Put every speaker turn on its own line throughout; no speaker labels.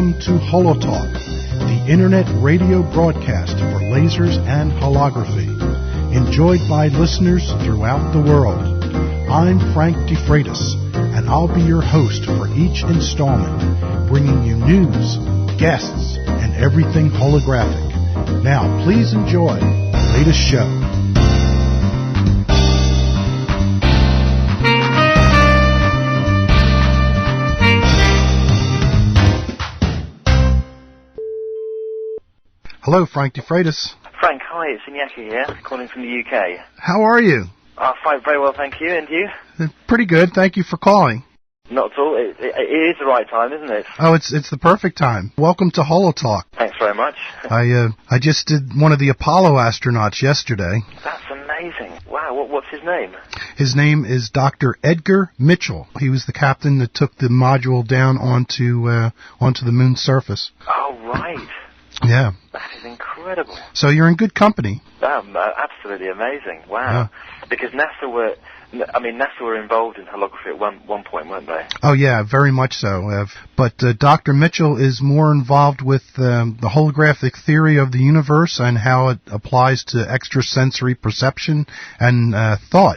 welcome to HoloTalk, the internet radio broadcast for lasers and holography, enjoyed by listeners throughout the world. I'm Frank DeFreitas, and I'll be your host for each installment, bringing you news, guests, and everything holographic. Now, please enjoy the latest show. Hello, Frank DeFreitas.
Frank, hi, it's Inaki here, calling from the UK.
How are you?
Fine, very well, thank you, and you?
Pretty good, thank you for calling.
Not at all, it is the right time, isn't it?
Oh, it's the perfect time. Welcome to HoloTalk.
Thanks very much.
I just did one of the Apollo astronauts yesterday.
That's amazing. Wow, what's his name?
His name is Dr. Edgar Mitchell. He was the captain that took the module down onto the moon's surface.
Oh, right.
Yeah.
That is incredible.
So you're in good company.
Absolutely amazing. Wow. Yeah. Because NASA were involved in holography at one point, weren't they?
Oh, yeah, very much so. But Dr. Mitchell is more involved with the holographic theory of the universe and how it applies to extrasensory perception and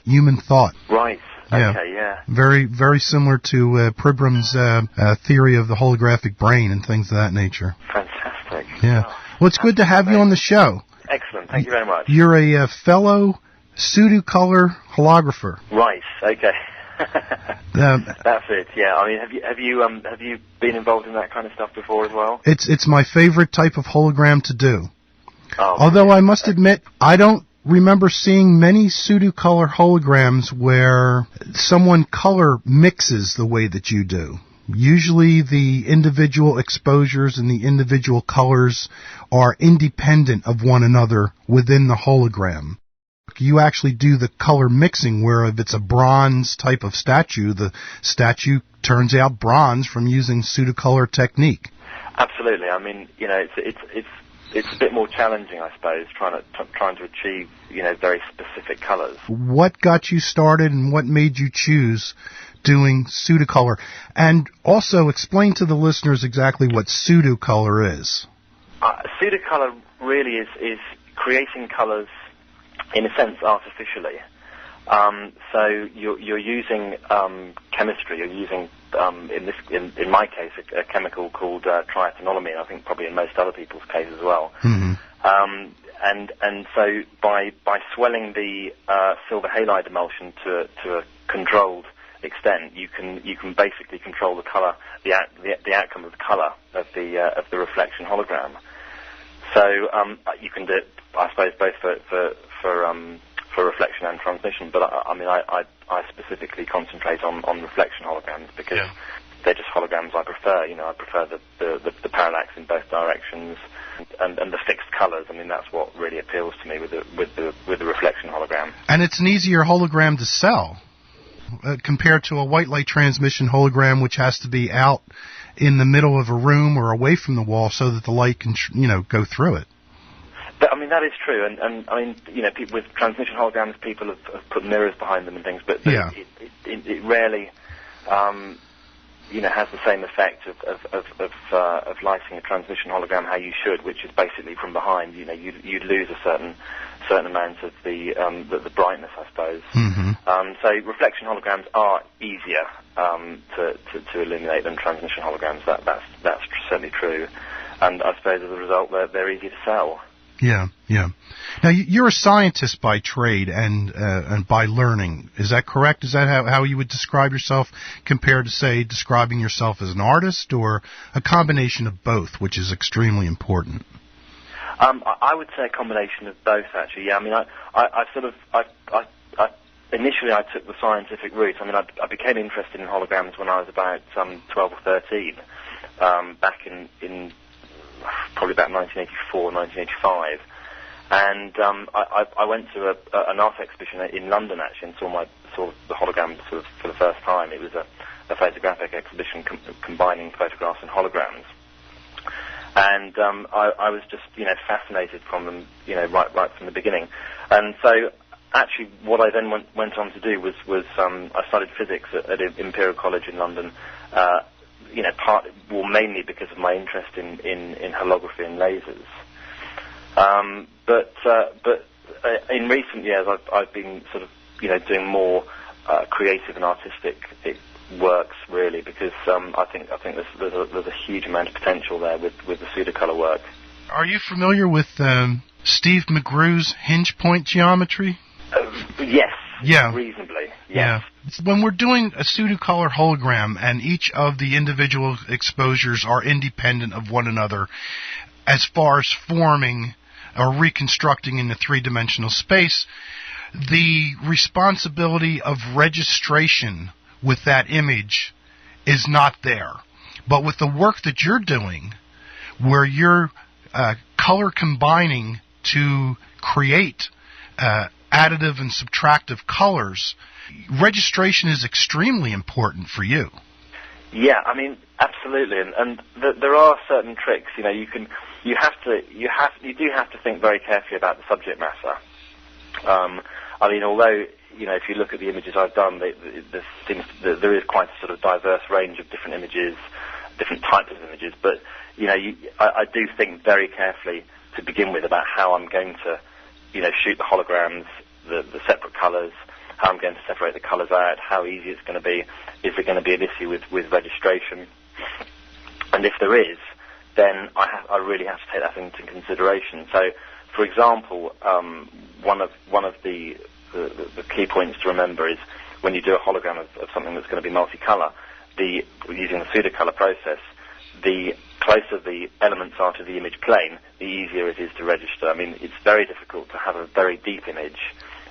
human thought.
Right.
Yeah.
Okay, yeah.
Very, very similar to Pribram's theory of the holographic brain and things of that nature.
Fantastic.
Yeah. Well, it's good to have you on the show.
Excellent. Thank you very much.
You're a fellow Pseudo-color holographer.
Right. Okay. That's it. Yeah. I mean, have you been involved in that kind of stuff before as well?
It's my favorite type of hologram to do.
Oh,
although I must admit, I don't remember seeing many pseudo-color holograms where someone color mixes the way that you do. Usually the individual exposures and the individual colors are independent of one another within the hologram. You actually do the color mixing where if it's a bronze type of statue, the statue turns out bronze from using pseudo-color technique.
Absolutely. I mean, you know, it's a bit more challenging, I suppose, trying to achieve, you know, very specific colors.
What got you started and what made you choose doing pseudo-color? And also explain to the listeners exactly what pseudo-color is.
Pseudo-color really is creating colors, in a sense, artificially. So you're using chemistry. You're using, in my case, a chemical called triethanolamine. I think probably in most other people's case as well.
Mm-hmm.
And so by swelling the silver halide emulsion to a controlled extent, you can basically control the color, the outcome of the color of the reflection hologram. So you can do it, I suppose, both for reflection and transmission, but I specifically concentrate on reflection holograms because they're just holograms I prefer. You know, I prefer the parallax in both directions and the fixed colors. I mean, that's what really appeals to me with the reflection hologram. And
it's an easier hologram to sell compared to a white light transmission hologram, which has to be out in the middle of a room or away from the wall so that the light can go through it.
I mean, that is true, and I mean, you know, with transmission holograms, people have put mirrors behind them and things, but it rarely, has the same effect of lighting a transmission hologram how you should, which is basically from behind. You know, you lose a certain amount of the brightness, I suppose.
Mm-hmm.
So reflection holograms are easier to illuminate than transmission holograms. That's certainly true, and I suppose as a result, they're easy to sell.
Yeah. Now, you're a scientist by trade and by learning. Is that correct? Is that how you would describe yourself compared to, say, describing yourself as an artist, or a combination of both, which is extremely important?
I would say a combination of both, actually. Yeah, I mean, I initially I took the scientific route. I mean, I became interested in holograms when I was about 12 or 13, back in probably about 1984, 1985, and I went to an art exhibition in London actually and saw the hologram sort of for the first time. It was a photographic exhibition combining photographs and holograms, and I was just fascinated from them right from the beginning, and so actually what I then went on to do was I studied physics at Imperial College in London. mainly because of my interest in holography and lasers. But in recent years, I've been sort of doing more creative and artistic works, really, because I think there's a huge amount of potential there with the pseudo-color work.
Are you familiar with Steve McGrew's hinge point geometry?
Yes.
Yeah.
Reasonably. Yes.
Yeah. When we're doing a pseudo-color hologram and each of the individual exposures are independent of one another as far as forming or reconstructing in the three-dimensional space, the responsibility of registration with that image is not there. But with the work that you're doing, where you're color combining to create additive and subtractive colors, registration is extremely important for you.
Yeah, I mean, absolutely, and there are certain tricks. You do have to think very carefully about the subject matter. I mean, although if you look at the images I've done, there is quite a sort of diverse range of different images, different types of images. But I do think very carefully to begin with about how I'm going to shoot the holograms, the separate colours, how I'm going to separate the colours out, how easy it's going to be. Is there going to be an issue with registration? And if there is, then I really have to take that into consideration. So, for example, one of the key points to remember is when you do a hologram of something that's going to be multicolour, using the pseudo-color process, the closer the elements are to the image plane, the easier it is to register. I mean, it's very difficult to have a very deep image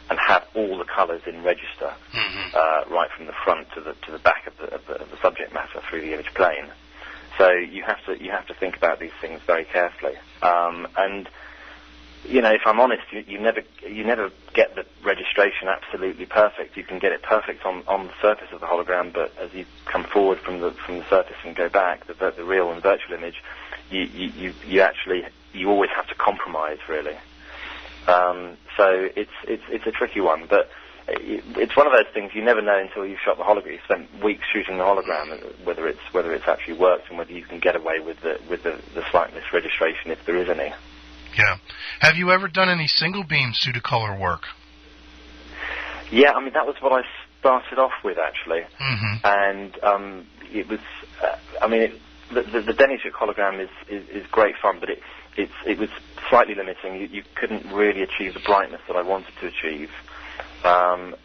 and have all the colours in register, right from the front to the back of the subject matter through the image plane. So you have to think about these things very carefully. And if I'm honest, you never get the registration absolutely perfect. You can get it perfect on the surface of the hologram, but as you come forward from the surface and go back, the real and virtual image, you always have to compromise, really. So it's a tricky one, but it's one of those things you never know until you've shot the hologram. You spent weeks shooting the hologram, whether it's actually worked and whether you can get away with the slight misregistration if there is any.
Yeah. Have you ever done any single beam pseudo-color work?
Yeah, I mean that was what I started off with actually, and it was. The Denishuk hologram is great fun, but it was slightly limiting. You couldn't really achieve the brightness that I wanted to achieve, and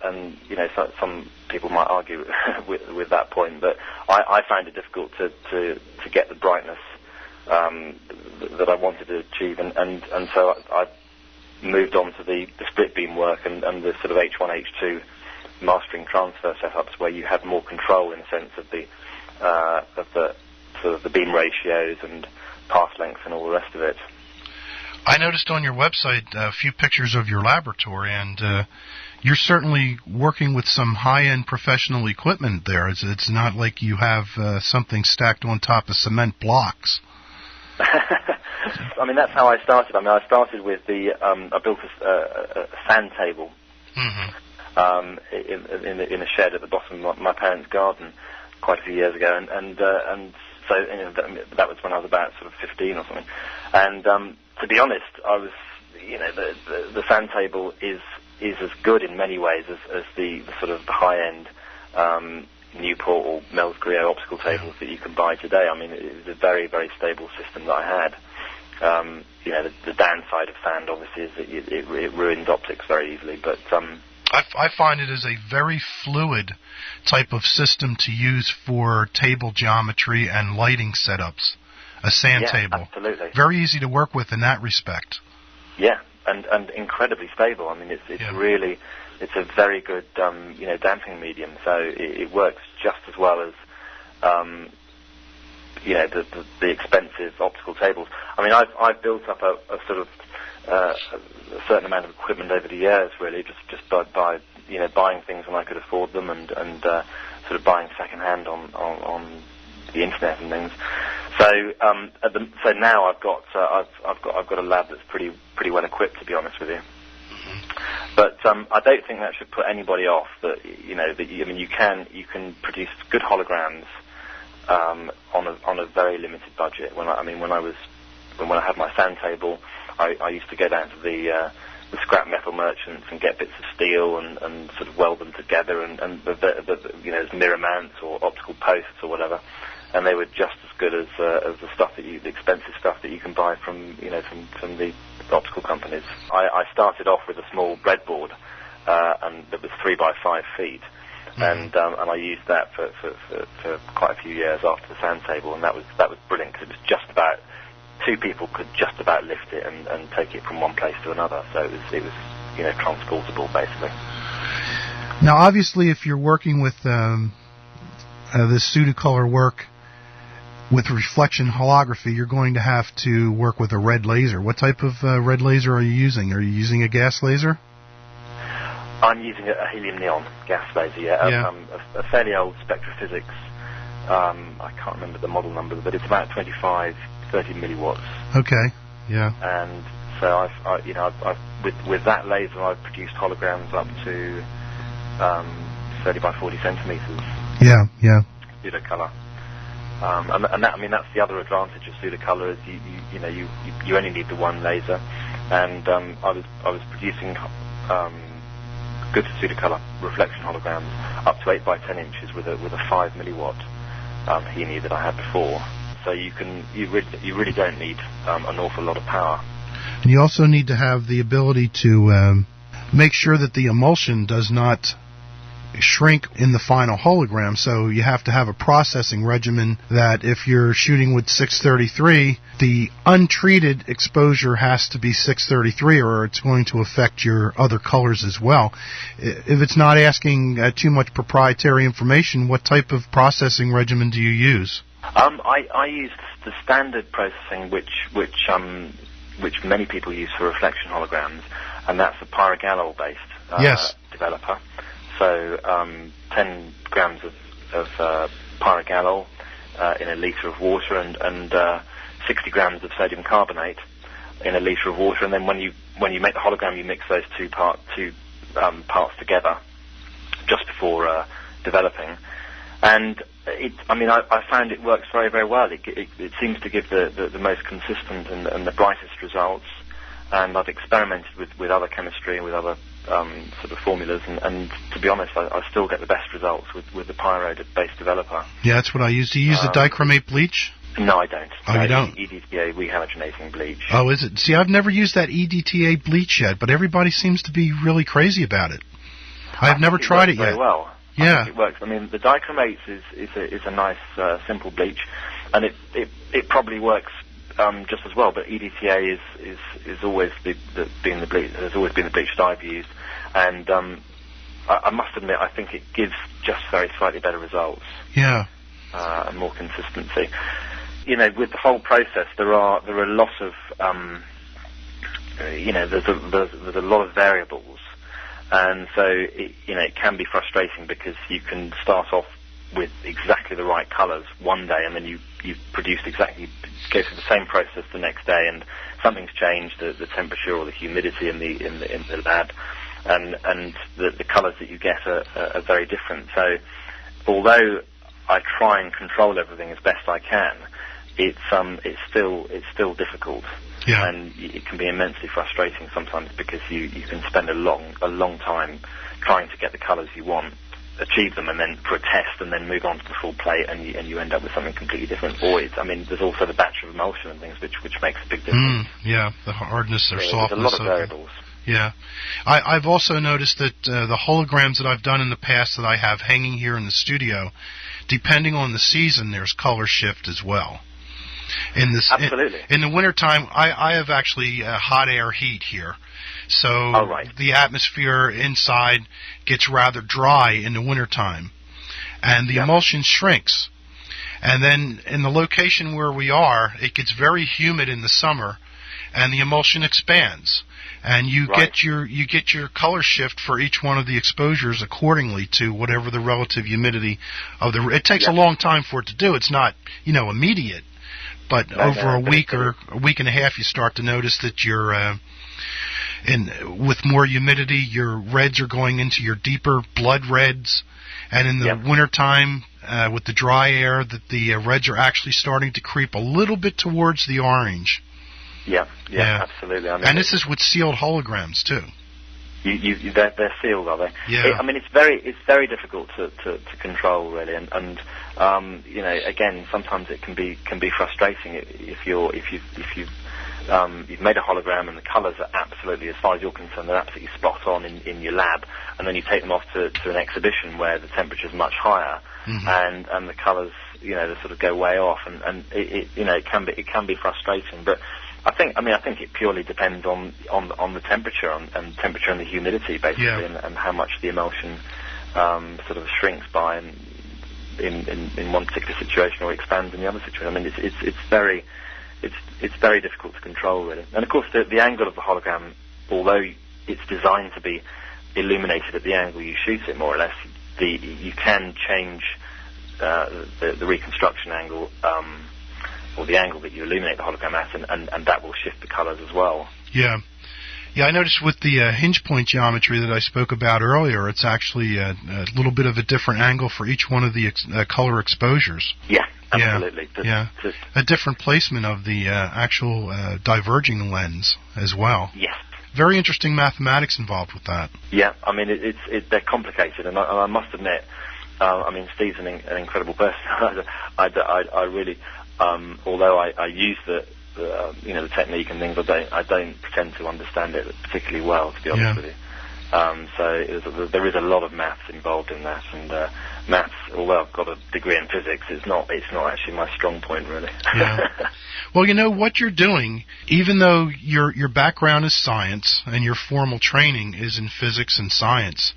some people might argue with that point, but I found it difficult to get the brightness that I wanted to achieve, and so I moved on to the split beam work and the sort of H1, H2 mastering transfer setups where you have more control in the sense of the sort of the beam ratios and path length and all the rest of it.
I noticed on your website a few pictures of your laboratory, and you're certainly working with some high-end professional equipment there. It's not like you have something stacked on top of cement blocks.
I mean, that's how I started. I mean, I started with I built a sand table in a shed at the bottom of my parents' garden quite a few years ago, and so that was when I was about sort of 15 or something. And to be honest, I was, the sand table is as good in many ways as the sort of the high-end Newport or Mel's Griot optical tables that you can buy today. I mean, it was a very, very stable system that I had. The downside of sand, obviously, is that it ruins optics very easily. But
I find it is a very fluid type of system to use for table geometry and lighting setups. A sand table.
Absolutely.
Very easy to work with in that respect.
Yeah, and incredibly stable. I mean, it's really. It's a very good, damping medium, so it works just as well as, the expensive optical tables. I mean, I've built up a sort of a certain amount of equipment over the years, really, just by buying things when I could afford them, and sort of buying second-hand on the internet and things. So so now I've got a lab that's pretty well equipped, to be honest with you. But I don't think that should put anybody off. That you can produce good holograms on a very limited budget. When I had my sand table, I used to go down to the scrap metal merchants and get bits of steel and sort of weld them together, and as mirror mounts or optical posts or whatever, and they were just as good as the stuff the expensive stuff that you can buy from the optical companies. I started off with a small breadboard, and that was 3 by 5 feet. And I used that for quite a few years after the sand table, and that was brilliant, because it was just about, 2 people could just about lift it and take it from one place to another. So it was transportable basically.
Now, obviously, if you're working with this Pseudo-color work with reflection holography, you're going to have to work with a red laser. What type of red laser are you using? Are you using a gas laser?
I'm using a helium neon gas laser, a fairly old Spectrophysics. I can't remember the model number, but it's about 25, 30 milliwatts.
Okay, yeah.
And so I've with that laser, I've produced holograms up to 30 by 40 centimeters.
Yeah.
Pseudo-color. And that's the other advantage of Pseudo-color, is you only need the one laser. And I was producing good Pseudo-color reflection holograms up to 8 by 10 inches with a 5 milliwatt Heaney that I had before. So you really don't need an awful lot of power.
And you also need to have the ability to make sure that the emulsion does not shrink in the final hologram. So you have to have a processing regimen that if you're shooting with 633, the untreated exposure has to be 633, or it's going to affect your other colors as well. If it's not asking too much proprietary information, what type of processing regimen do you use?
I use the standard processing which many people use for reflection holograms, and that's a pyrogalol-based developer. So 10 grams of pyrogalol in a litre of water, and 60 grams of sodium carbonate in a litre of water, and then when you make the hologram, you mix those two parts together just before developing. And I found it works very, very well. It seems to give the most consistent and the brightest results. And I've experimented with other chemistry and with other sort of formulas, and to be honest, I still get the best results with the pyro-based developer. Yeah,
that's what I use. Do you use the dichromate bleach?
No, I don't.
Oh, you don't?
EDTA rehalogenating bleach.
Oh, is it? See, I've never used that EDTA bleach yet, but everybody seems to be really crazy about it. I've never tried it yet.
Very well.
Yeah.
I think it works. The dichromates is a nice simple bleach, and it probably works just as well. But EDTA is always been the bleach. Has always been the bleach that I've used, and I must admit, I think it gives just very slightly better results.
Yeah.
And more consistency. With the whole process, there are lots of there's a lot of variables. And so it can be frustrating, because you can start off with exactly the right colours one day, and then you've produced go through the same process the next day, and something's changed, the temperature or the humidity in the lab, and the colours that you get are very different. So although I try and control everything as best I can, it's still difficult.
Yeah.
And it can be immensely frustrating sometimes, because you can spend a long time trying to get the colours you want, achieve them, and then for a test, and then move on to the full plate, and you end up with something completely different. Or there's also the batch of emulsion and things which makes a big difference.
Yeah, the hardness or softness.
There's a lot of variables.
Yeah. I've also noticed that the holograms that I've done in the past that I have hanging here in the studio, depending on the season, there's color shift as well.
Absolutely.
In the wintertime, I have actually hot air heat here. So the atmosphere inside gets rather dry in the wintertime, and the emulsion shrinks. And then in the location where we are, it gets very humid in the summer, and the emulsion expands. And you get your color shift for each one of the exposures accordingly to whatever the relative humidity of the. It takes a long time for it to do. It's not immediate. But over a week or a week and a half, you start to notice that you're, with more humidity, your reds are going into your deeper blood reds, and in the wintertime, with the dry air that the reds are actually starting to creep a little bit towards the orange.
Yeah, absolutely. I mean,
and this is with sealed holograms too.
They're sealed, are they?
Yeah.
I mean, it's very difficult to control, really, and again, sometimes it can be frustrating if you've made a hologram and the colours are absolutely, as far as you're concerned, they're absolutely spot on in your lab, and then you take them off to an exhibition where the temperature's much higher, and the colours, they sort of go way off, and it can be frustrating, but. I think it purely depends on the temperature and temperature and the humidity, basically, and how much the emulsion sort of shrinks by in one particular situation or expands in the other situation. I mean, it's very difficult to control, really. And of course, the angle of the hologram, although it's designed to be illuminated at the angle you shoot it, more or less, you can change the reconstruction angle. Or the angle that you illuminate the hologram at, and that will shift the colours as well. Yeah, I noticed with the hinge point geometry that I spoke about earlier, it's actually a little bit of a different angle for each one of the color exposures. Yeah, absolutely.
A different placement of the actual diverging lens as well.
Yes.
Very interesting mathematics involved with that. Yeah,
I mean, they're complicated, and I must admit, Steve's an incredible person. I really... although I use the technique and things, I don't pretend to understand it particularly well, to be honest with you. So there is a lot of maths involved in that, and maths, although I've got a degree in physics, it's not actually my strong point, really.
Yeah. Well, what you're doing, even though your background is science and your formal training is in physics and science,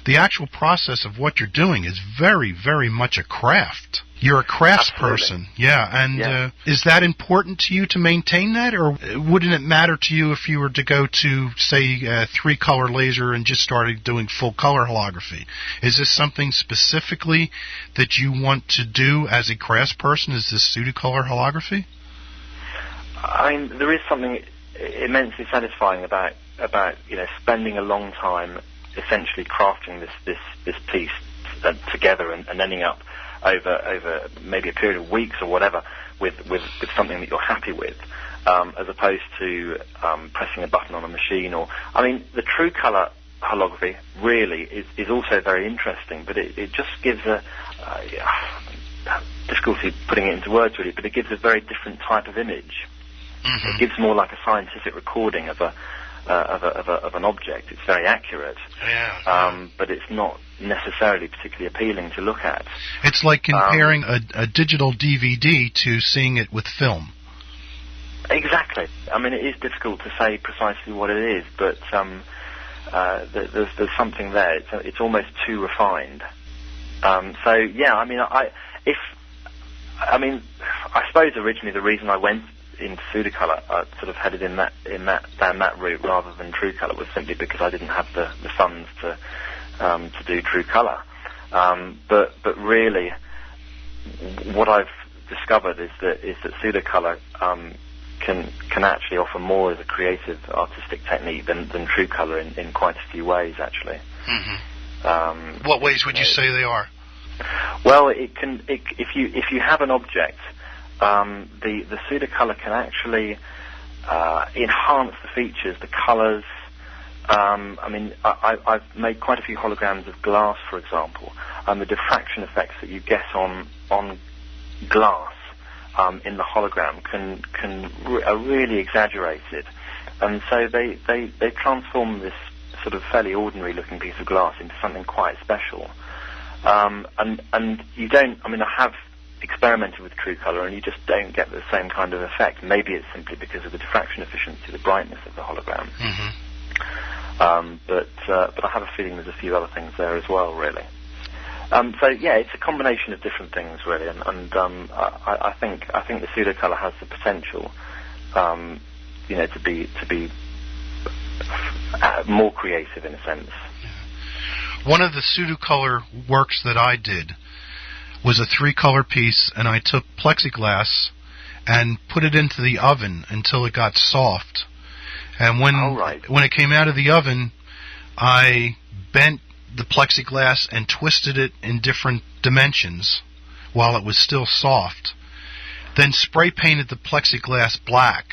the actual process of what you're doing is very, very much a craft. You're a craftsperson, and is that important to you to maintain that, or wouldn't it matter to you if you were to go to, say, 3-color laser and just started doing full-color holography? Is this something specifically that you want to do as a craftsperson, is this pseudo-color holography?
I mean, there is something immensely satisfying about spending a long time essentially crafting this piece together and ending up over maybe a period of weeks or whatever with something that you're happy with, as opposed to pressing a button on a machine. The true color holography really is also very interesting, but it just gives difficulty putting it into words, really, but it gives a very different type of image. It gives more like a scientific recording of an object. It's very accurate, but it's not necessarily particularly appealing to look at.
It's like comparing a digital DVD to seeing it with film.
Exactly. I mean, it is difficult to say precisely what it is, but there's something there. It's almost too refined. I suppose originally the reason I went into pseudo-color, sort of headed down that route rather than true color, was simply because I didn't have the funds to do true color. But really, what I've discovered is that pseudo-color can actually offer more as a creative, artistic technique than true color in quite a few ways, actually.
What ways would you say they are?
Well, if you have an object. The pseudo-color can actually enhance the features, the colors. I've made quite a few holograms of glass, for example, and the diffraction effects that you get on glass in the hologram are really exaggerated, and so they transform this sort of fairly ordinary-looking piece of glass into something quite special. And you don't. I have experimented with true color, and you just don't get the same kind of effect. Maybe it's simply because of the diffraction efficiency, the brightness of the hologram. But I have a feeling there's a few other things there as well, really. It's a combination of different things, really, and I think the pseudo color has the potential, to be more creative in a sense.
One of the pseudo color works that I did was a 3-color piece, and I took plexiglass and put it into the oven until it got soft. And when it came out of the oven, I bent the plexiglass and twisted it in different dimensions while it was still soft, then spray painted the plexiglass black.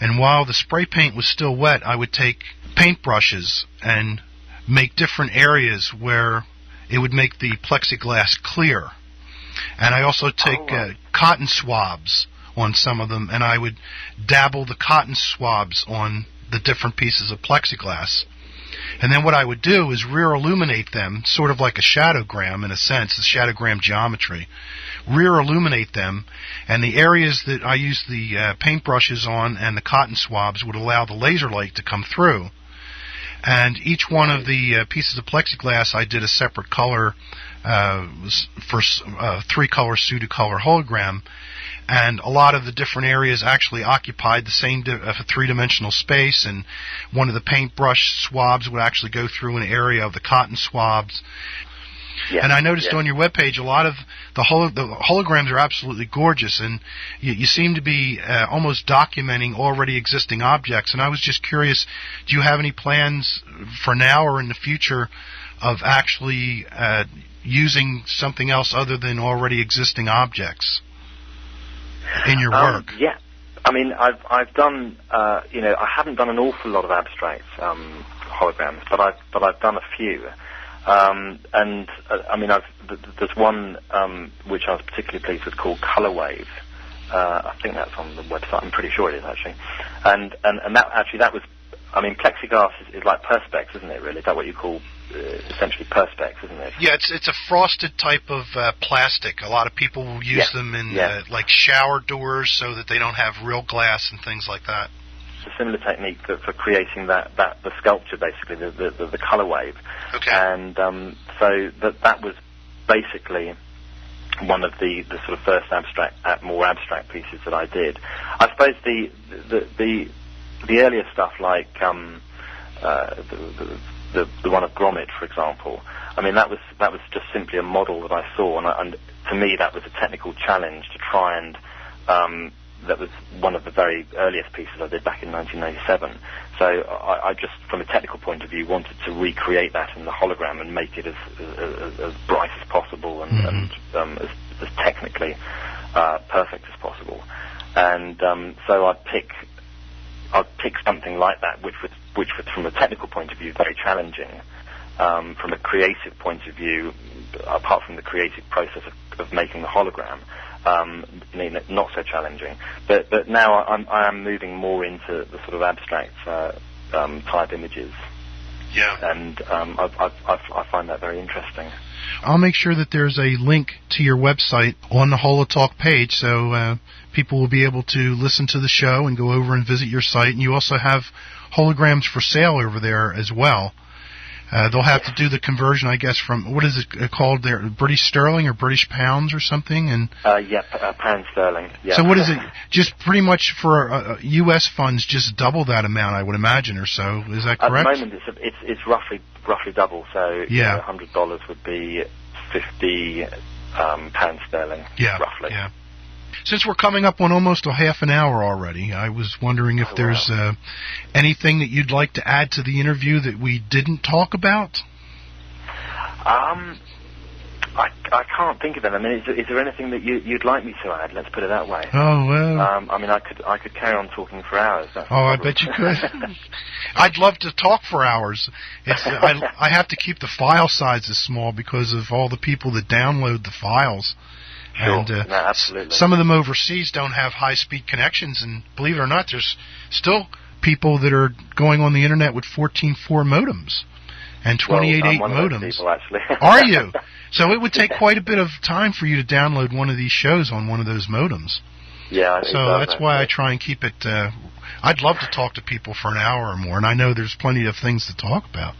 And while the spray paint was still wet, I would take paintbrushes and make different areas where it would make the plexiglass clear. And I also take cotton swabs on some of them, and I would dabble the cotton swabs on the different pieces of plexiglass. And then what I would do is rear illuminate them, sort of like a shadowgram in a sense, the shadowgram geometry. Rear illuminate them, and the areas that I used the paintbrushes on and the cotton swabs would allow the laser light to come through. And each one of the pieces of plexiglass I did a separate color for 3-color pseudo-color hologram. And a lot of the different areas actually occupied the same three-dimensional space, and one of the paintbrush swabs would actually go through an area of the cotton swabs. Yeah, and I noticed on your webpage a lot of the holograms are absolutely gorgeous, and you seem to be almost documenting already existing objects. And I was just curious, do you have any plans for now or in the future of actually using something else other than already existing objects in your work?
Yeah, I mean, I've done, I haven't done an awful lot of abstract holograms, but I've done a few. There's one which I was particularly pleased with called Color Wave. I think that's on the website. I'm pretty sure it is actually. And that was, I mean, plexiglass is like perspex, isn't it? Really, is that what you call essentially perspex, isn't it?
Yeah, it's a frosted type of plastic. A lot of people will use them in like shower doors so that they don't have real glass and things like that.
It's a similar technique for creating the sculpture, basically the color wave.
Okay.
And so that was basically one of the sort of first more abstract pieces that I did. I suppose the earlier stuff like the one of Gromit, for example. I mean, that was just simply a model that I saw, and to me that was a technical challenge to try and. That was one of the very earliest pieces I did back in 1997. So I just, from a technical point of view, wanted to recreate that in the hologram and make it as bright as possible and as technically perfect as possible. And so I'd pick something like that, which was from a technical point of view very challenging. From a creative point of view, apart from the creative process of making the hologram, not so challenging. But now I am moving more into the sort of abstract type images.
Yeah.
And I find that very interesting.
I'll make sure that there's a link to your website on the HoloTalk page, so people will be able to listen to the show and go over and visit your site. And you also have holograms for sale over there as well. They'll have to do the conversion, I guess, from, what is it called there, British sterling or British pounds or something? And
pound sterling. Yeah.
So what is it? Just pretty much for U.S. funds, just double that amount, I would imagine, or so. Is that correct?
At the moment, it's roughly double. So $100 would be 50 pound sterling.
Yeah,
roughly.
Yeah. Since we're coming up on almost a half an hour already, I was wondering if there's anything that you'd like to add to the interview that we didn't talk about?
I can't think of it. I mean, is there anything that you'd like me to add? Let's put it that way.
Oh, well.
I mean, I could carry on talking for hours.
I bet you could. I'd love to talk for hours. I have to keep the file sizes small because of all the people that download the files.
Sure.
And
no, absolutely.
Some of them overseas don't have high-speed connections, and believe it or not, there's still people that are going on the internet with 14.4 modems and 28.8
I'm one
modems.
Of those people, actually.
Are you? So it would take quite a bit of time for you to download one of these shows on one of those modems.
Yeah.
So that's why I try and keep it. I'd love to talk to people for an hour or more, and I know there's plenty of things to talk about.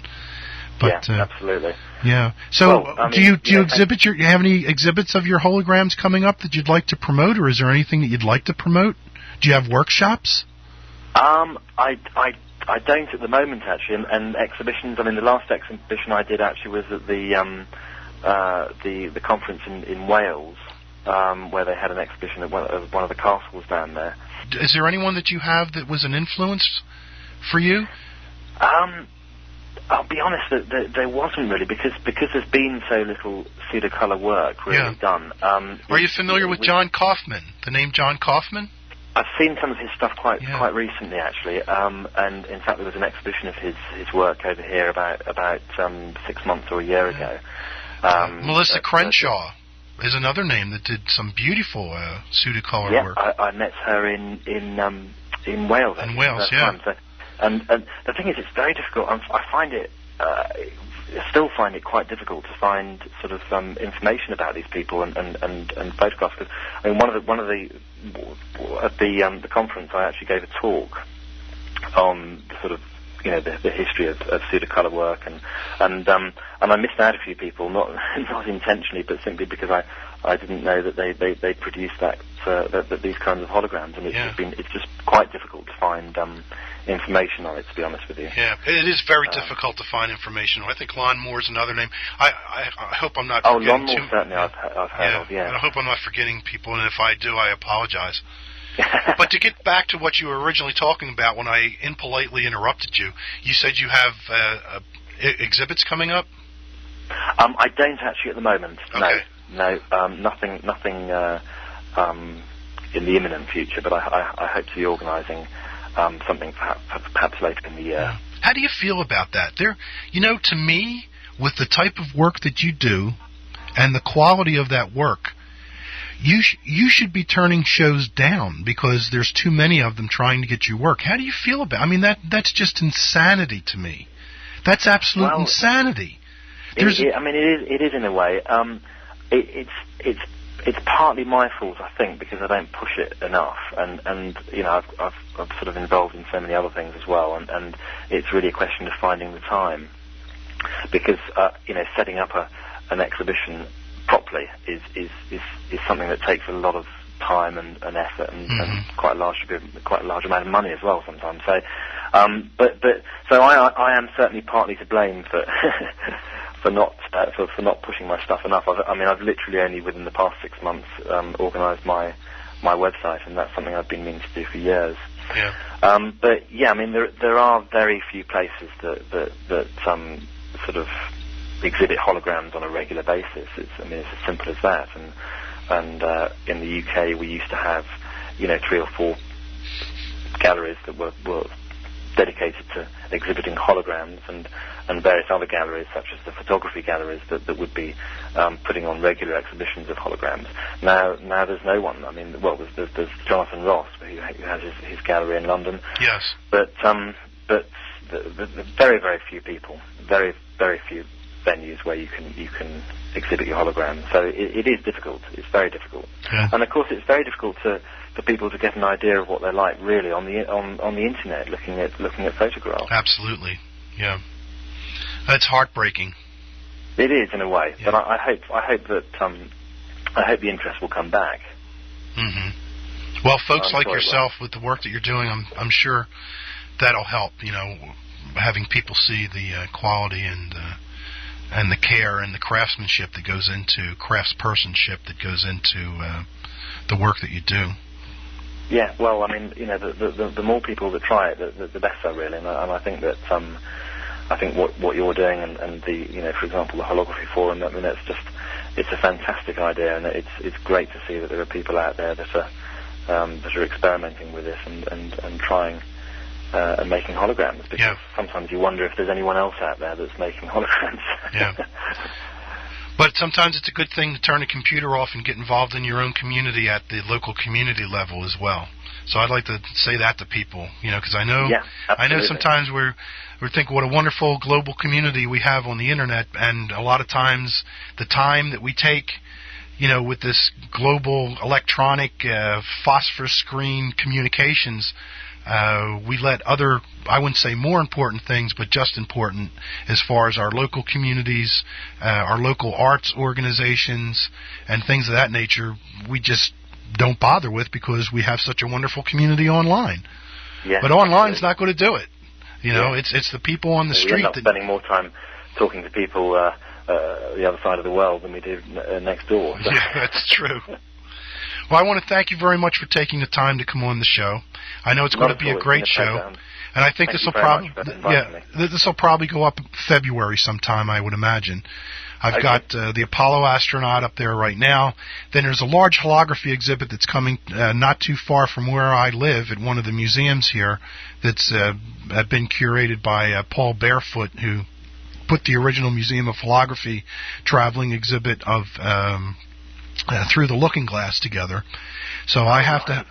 But,
yeah, absolutely.
Yeah. So, do you exhibit you have any exhibits of your holograms coming up that you'd like to promote, or is there anything that you'd like to promote? Do you have workshops?
I don't at the moment, actually, and exhibitions. I mean, the last exhibition I did actually was at the conference in Wales, where they had an exhibition at one of the castles down there.
Is there anyone that you have that was an influence for you?
I'll be honest that there wasn't really, because there's been so little pseudo-color work really done.
Are you familiar with John Kaufman? The name John Kaufman?
I've seen some of his stuff quite recently, actually, and in fact there was an exhibition of his work over here about 6 months or a year ago.
Melissa Crenshaw is another name that did some beautiful pseudo-color work.
Yeah, I met her in Wales.
In Wales, yeah.
So, and the thing is, it's very difficult. I find it. Still find it quite difficult to find sort of information about these people and photographs. Because I mean, at the conference, I actually gave a talk on sort of the history of pseudo-color work, and I missed out a few people, not intentionally, but simply because I didn't know that they produced that these kinds of holograms, and it's just quite difficult to find information on it, to be honest with you.
Yeah, it is very difficult to find information. I think Lon Moore is another name. I hope I'm not forgetting
Lon Moore, certainly I've heard of, yeah.
And I hope I'm not forgetting people, and if I do, I apologize. But to get back to what you were originally talking about when I impolitely interrupted you, you said you have exhibits coming up?
I don't actually at the moment.
Okay.
No, nothing in the imminent future, but I hope to be organising something perhaps later in the year.
Yeah. How do you feel about that? To me, with the type of work that you do and the quality of that work, you should be turning shows down because there's too many of them trying to get your work. How do you feel about it? I mean, that's just insanity to me. That's absolute insanity.
It is in a way. It's partly my fault, I think, because I don't push it enough, and I've sort of involved in so many other things as well, and it's really a question of finding the time, because setting up an exhibition properly is something that takes a lot of time and effort and quite a large amount of money as well sometimes. So, so I am certainly partly to blame for for not pushing my stuff enough. I've literally only within the past 6 months organised my website, and that's something I've been meaning to do for years.
Yeah.
But yeah, I mean there are very few places that sort of exhibit holograms on a regular basis. It's as simple as that. And in the UK, we used to have 3 or 4 galleries that were dedicated to exhibiting holograms, and various other galleries, such as the photography galleries, that would be putting on regular exhibitions of holograms. Now there's no one. I mean, well, there's Jonathan Ross, who has his gallery in London.
Yes.
But the very, very few people, very, very few venues where you can exhibit your hologram. So it is difficult. It's very difficult.
Yeah.
And of course, it's very difficult for people to get an idea of what they're like really on the internet, looking at photographs.
Absolutely. Yeah. That's heartbreaking.
It is in a way,
yeah.
But I hope the interest will come back.
Mm-hmm. Well, folks like yourself, with the work that you're doing, I'm sure that'll help. Having people see the quality and the care and the craftsmanship that goes into craftspersonship that goes into the work that you do.
Yeah, well, I mean, the more people that try it, the better, really. And I think that I think what you're doing and the for example, the holography forum. I mean, it's a fantastic idea, and it's great to see that there are people out there that are experimenting with this and trying. And making holograms, because sometimes you wonder if there's anyone else out there that's making holograms.
Yeah. But sometimes it's a good thing to turn a computer off and get involved in your own community at the local community level as well. So I'd like to say that to people, because I know sometimes we're thinking what a wonderful global community we have on the internet, and a lot of times the time that we take, with this global electronic phosphor screen communications. We let other, I wouldn't say more important things, but just important as far as our local communities, our local arts organizations, and things of that nature, we just don't bother with because we have such a wonderful community online.
Yeah,
but online's not going to do it. It's the people on the street.
We end up spending more time talking to people the other side of the world than we do next door. So.
Yeah, that's true. Well, I want to thank you very much for taking the time to come on the show. I know it's going to be a great show. And I think
Thank
this
you
will
very
probably
much for inviting me.
this will probably go up February sometime, I would imagine. I've got the Apollo astronaut up there right now. Then there's a large holography exhibit that's coming not too far from where I live at one of the museums here that's been curated by Paul Barefoot, who put the original Museum of Holography traveling exhibit of Through the Looking Glass together. So I have to...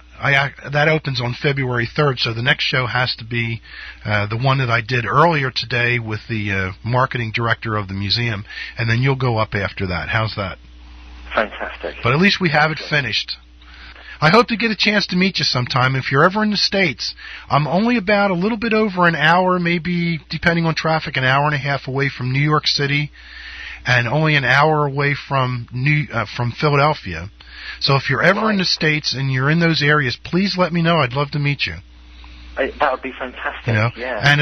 that opens on February 3rd, so the next show has to be the one that I did earlier today with the marketing director of the museum, and then you'll go up after that. How's that?
Fantastic.
But at least we have it finished. I hope to get a chance to meet you sometime. If you're ever in the States, I'm only about a little bit over an hour, maybe, depending on traffic, an hour and a half away from New York City, and only an hour away from Philadelphia. So if you're ever in the States and you're in those areas, please let me know. I'd love to meet you.
That would be fantastic.
You know?
Yeah.
And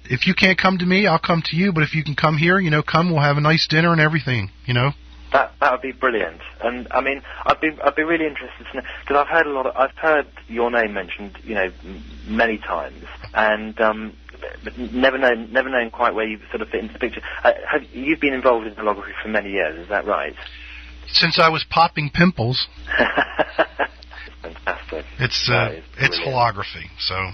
if you can't come to me, I'll come to you. But if you can come here, come. We'll have a nice dinner and everything.
That would be brilliant. And I mean, I'd be really interested to know, because I've heard your name mentioned, many times, and but never known quite where you sort of fit into the picture. You've been involved in holography for many years, is that right?
Since I was popping pimples.
Fantastic.
It's holography, so.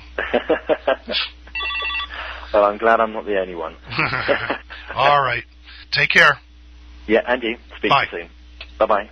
Well, I'm glad I'm not the only one.
All right. Take care.
Yeah, and you. Speak to you soon. Bye-bye.